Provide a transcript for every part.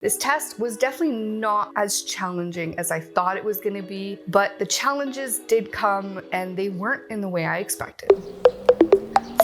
This test was definitely not as challenging as I thought it was going to be, but the challenges did come and they weren't in the way I expected.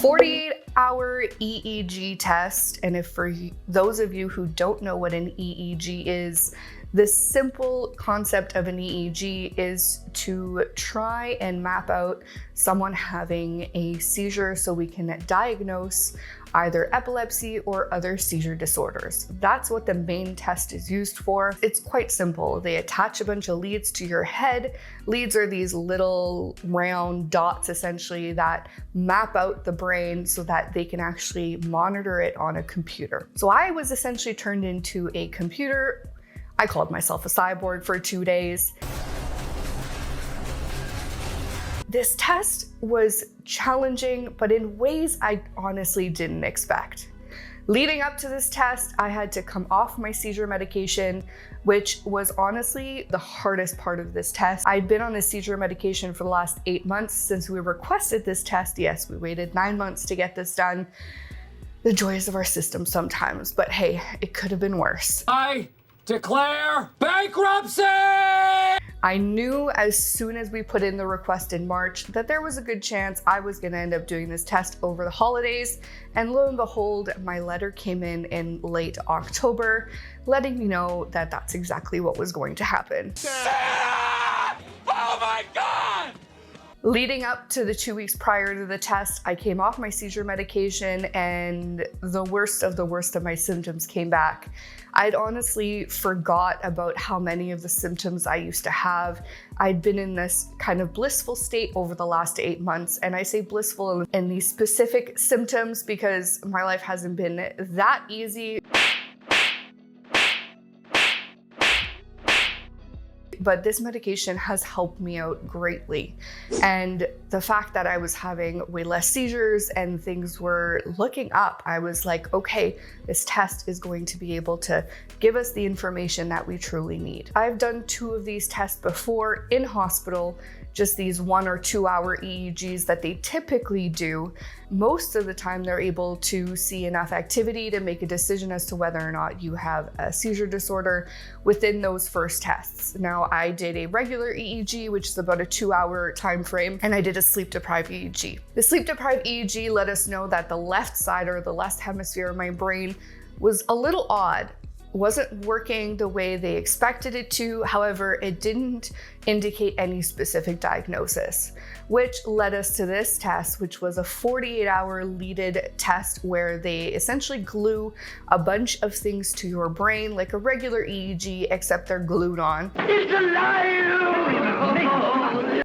48-hour EEG test, and if for those of you who don't know what an EEG is, the simple concept of an EEG is to try and map out someone having a seizure so we can diagnose either epilepsy or other seizure disorders. That's what the main test is used for. It's quite simple. They attach a bunch of leads to your head. Leads are these little round dots essentially that map out the brain so that they can actually monitor it on a computer. So I was essentially turned into a computer. I called myself a cyborg for 2 days. This test was challenging, but in ways I honestly didn't expect. Leading up to this test, I had to come off my seizure medication, which was honestly the hardest part of this test. I'd been on a seizure medication for the last 8 months since we requested this test. Yes, we waited 9 months to get this done. The joys of our system sometimes, but hey, it could have been worse. I declare bankruptcy! I knew as soon as we put in the request in March that there was a good chance I was going to end up doing this test over the holidays, and lo and behold, my letter came in late October, letting me know that that's exactly what was going to happen. Sarah! Oh my God! Leading up to the 2 weeks prior to the test, I came off my seizure medication and the worst of my symptoms came back. I'd honestly forgot about how many of the symptoms I used to have. I'd been in this kind of blissful state over the last 8 months, and I say blissful in these specific symptoms because my life hasn't been that easy. But this medication has helped me out greatly. And the fact that I was having way less seizures and things were looking up, I was like, okay, this test is going to be able to give us the information that we truly need. I've done 2 of these tests before in hospital, just these 1 or 2 hour EEGs that they typically do. Most of the time they're able to see enough activity to make a decision as to whether or not you have a seizure disorder within those first tests. Now, I did a regular EEG, which is about a 2 hour time frame, and I did a sleep deprived EEG. The sleep deprived EEG let us know that the left side or the left hemisphere of my brain was a little odd. Wasn't working the way they expected it to. However, it didn't indicate any specific diagnosis, which led us to this test, which was a 48-hour leaded test where they essentially glue a bunch of things to your brain like a regular EEG, except they're glued on. It's alive!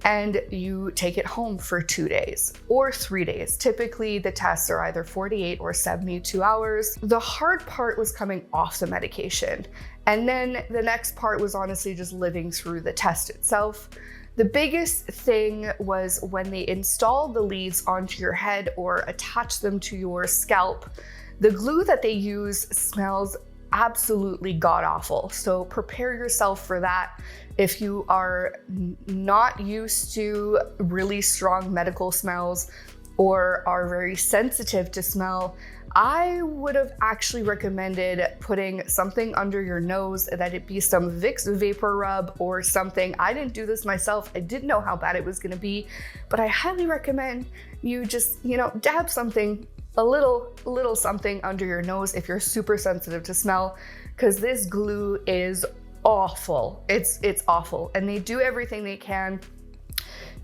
And you take it home for 2 days or 3 days. Typically, the tests are either 48 or 72 hours. The hard part was coming off the medication. And then the next part was honestly just living through the test itself. The biggest thing was when they install the leads onto your head or attach them to your scalp, the glue that they use smells absolutely god-awful. So prepare yourself for that. If you are not used to really strong medical smells or are very sensitive to smell, I would have actually recommended putting something under your nose, that it be some Vicks Vapor Rub or something. I didn't do this myself. I didn't know how bad it was gonna be, but I highly recommend you just, dab something, a little something under your nose if you're super sensitive to smell, because this glue is awful. It's awful. And they do everything they can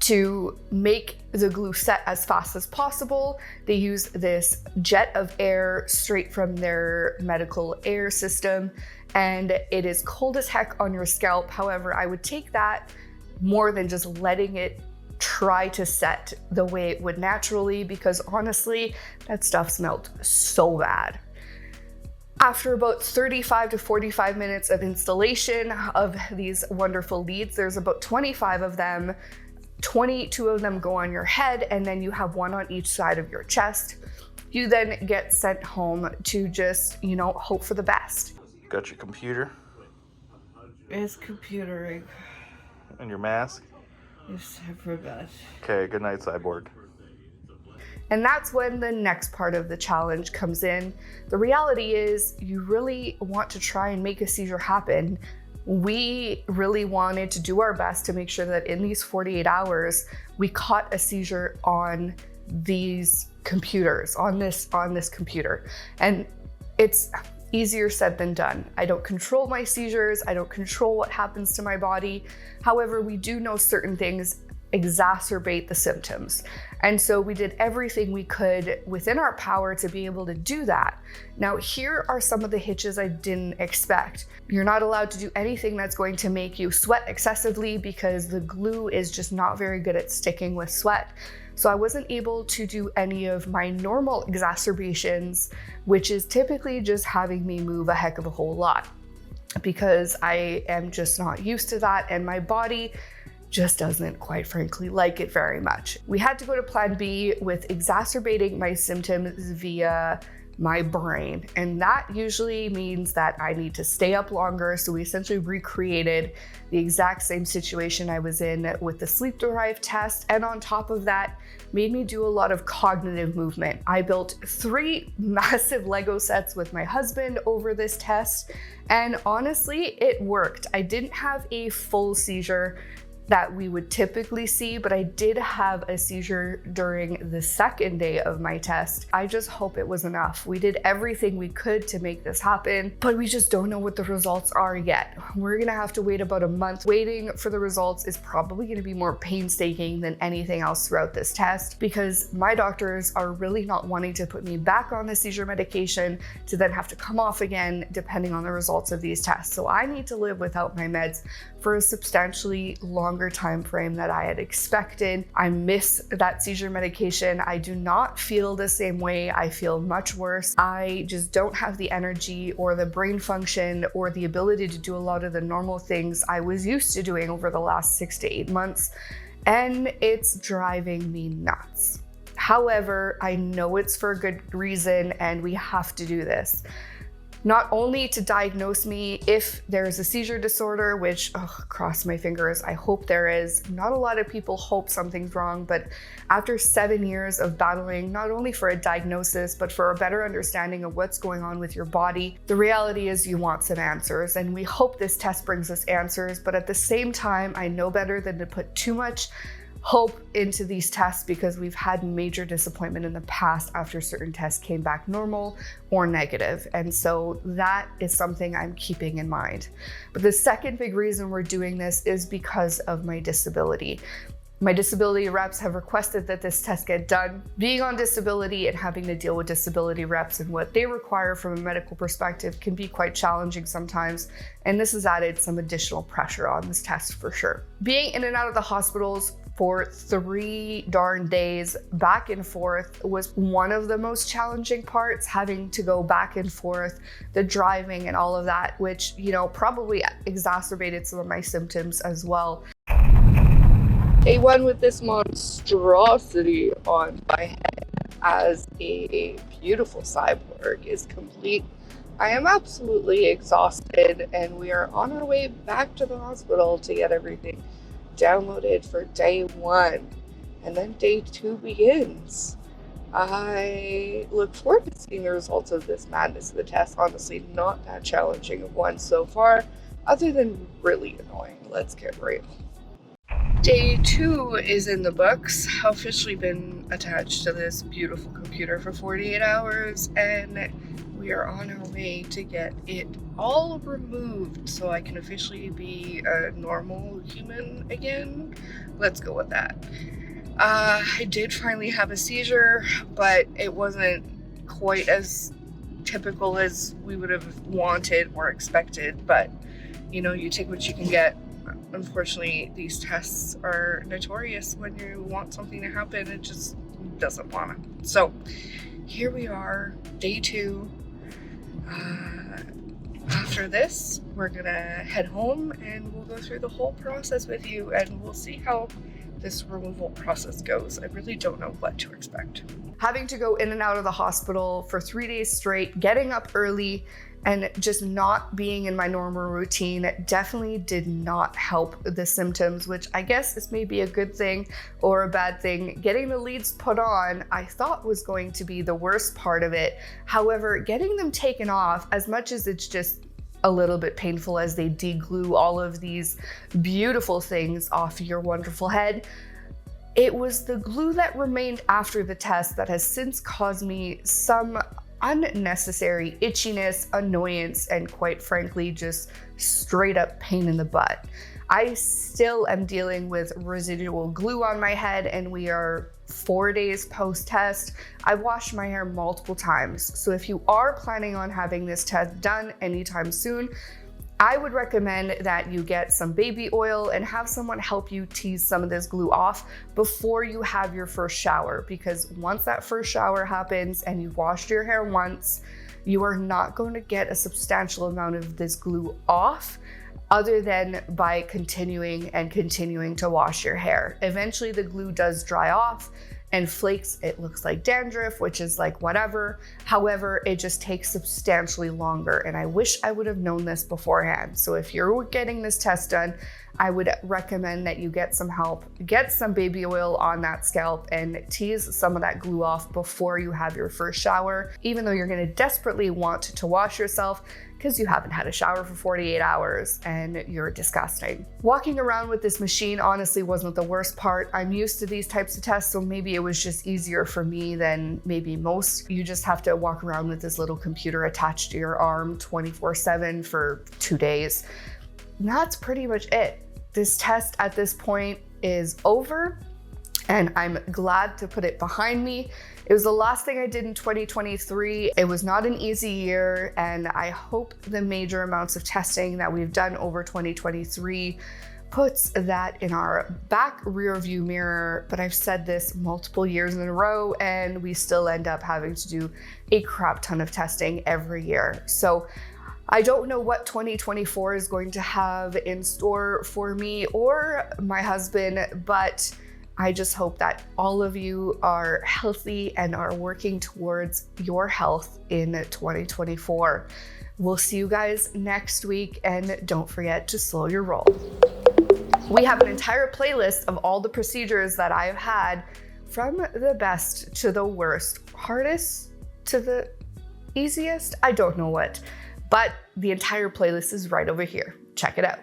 to make the glue set as fast as possible. They use this jet of air straight from their medical air system, and it is cold as heck on your scalp. However, I would take that more than just letting it try to set the way it would naturally, because honestly, that stuff smelled so bad. After about 35 to 45 minutes of installation of these wonderful leads, there's about 25 of them. 22 of them go on your head, and then you have 1 on each side of your chest. You then get sent home to just, hope for the best. Got your computer? It's computering. And your mask? It's time for bed. Okay, good night, cyborg. And that's when the next part of the challenge comes in. The reality is you really want to try and make a seizure happen. We really wanted to do our best to make sure that in these 48 hours, we caught a seizure on these computers, on this computer. And it's easier said than done. I don't control my seizures. I don't control what happens to my body. However, we do know certain things exacerbate the symptoms. And so we did everything we could within our power to be able to do that. Now, here are some of the hitches I didn't expect. You're not allowed to do anything that's going to make you sweat excessively because the glue is just not very good at sticking with sweat. So I wasn't able to do any of my normal exacerbations, which is typically just having me move a heck of a whole lot, because I am just not used to that, and my body just doesn't, quite frankly, like it very much. We had to go to plan B with exacerbating my symptoms via my brain, and that usually means that I need to stay up longer. So we essentially recreated the exact same situation I was in with the sleep-deprived test, and on top of that, made me do a lot of cognitive movement. I built 3 massive Lego sets with my husband over this test, and honestly, it worked. I didn't have a full seizure that we would typically see, but I did have a seizure during the second day of my test. I just hope it was enough. We did everything we could to make this happen, but we just don't know what the results are yet. We're gonna have to wait about a month. Waiting for the results is probably gonna be more painstaking than anything else throughout this test, because my doctors are really not wanting to put me back on the seizure medication to then have to come off again depending on the results of these tests. So I need to live without my meds for a substantially longer time frame that I had expected. I miss that seizure medication. I do not feel the same way. I feel much worse. I just don't have the energy or the brain function or the ability to do a lot of the normal things I was used to doing over the last 6 to 8 months, and it's driving me nuts. However, I know it's for a good reason, and we have to do this. Not only to diagnose me if there's a seizure disorder, which, cross my fingers, I hope there is. Not a lot of people hope something's wrong, but after 7 years of battling, not only for a diagnosis, but for a better understanding of what's going on with your body, the reality is you want some answers, and we hope this test brings us answers. But at the same time, I know better than to put too much hope into these tests, because we've had major disappointment in the past after certain tests came back normal or negative. And so that is something I'm keeping in mind. But the second big reason we're doing this is because of my disability. My disability reps have requested that this test get done. Being on disability and having to deal with disability reps and what they require from a medical perspective can be quite challenging sometimes, and this has added some additional pressure on this test for sure. Being in and out of the hospitals for 3 darn days back and forth was one of the most challenging parts, having to go back and forth, the driving and all of that, which, probably exacerbated some of my symptoms as well. Day 1 with this monstrosity on my head as a beautiful cyborg is complete. I am absolutely exhausted, and we are on our way back to the hospital to get everything downloaded for day 1, and then day 2 begins. I look forward to seeing the results of this madness of the test. Honestly, not that challenging of one so far, other than really annoying. Let's get real. Day 2 is in the books. I've officially been attached to this beautiful computer for 48 hours, and we are on our way to get it all removed so I can officially be a normal human again. Let's go with that. I did finally have a seizure, but it wasn't quite as typical as we would have wanted or expected, but you take what you can get. Unfortunately, these tests are notorious. When you want something to happen, it just doesn't want to. So here we are, day 2. After this, we're gonna head home and we'll go through the whole process with you, and we'll see how this removal process goes. I really don't know what to expect. Having to go in and out of the hospital for 3 days straight, getting up early, and just not being in my normal routine definitely did not help the symptoms, which I guess is maybe a good thing or a bad thing. Getting the leads put on, I thought was going to be the worst part of it. However, getting them taken off, as much as it's just a little bit painful as they deglue all of these beautiful things off your wonderful head, it was the glue that remained after the test that has since caused me some unnecessary itchiness, annoyance, and quite frankly, just straight up pain in the butt. I still am dealing with residual glue on my head, and we are 4 days post-test. I've washed my hair multiple times. So if you are planning on having this test done anytime soon, I would recommend that you get some baby oil and have someone help you tease some of this glue off before you have your first shower, because once that first shower happens and you've washed your hair once, you are not going to get a substantial amount of this glue off other than by continuing to wash your hair. Eventually the glue does dry off and flakes, it looks like dandruff, which is like whatever. However, it just takes substantially longer, and I wish I would have known this beforehand. So if you're getting this test done, I would recommend that you get some help, get some baby oil on that scalp and tease some of that glue off before you have your first shower, even though you're gonna desperately want to wash yourself because you haven't had a shower for 48 hours and you're disgusting. Walking around with this machine honestly wasn't the worst part. I'm used to these types of tests, so maybe it was just easier for me than maybe most. You just have to walk around with this little computer attached to your arm 24/7 for 2 days. And that's pretty much it. This test at this point is over, and I'm glad to put it behind me. It was the last thing I did in 2023. It was not an easy year, and I hope the major amounts of testing that we've done over 2023 puts that in our back rear view mirror. But I've said this multiple years in a row, and we still end up having to do a crap ton of testing every year. So I don't know what 2024 is going to have in store for me or my husband, but I just hope that all of you are healthy and are working towards your health in 2024. We'll see you guys next week, and don't forget to slow your roll. We have an entire playlist of all the procedures that I've had, from the best to the worst, hardest to the easiest, I don't know what, but the entire playlist is right over here. Check it out.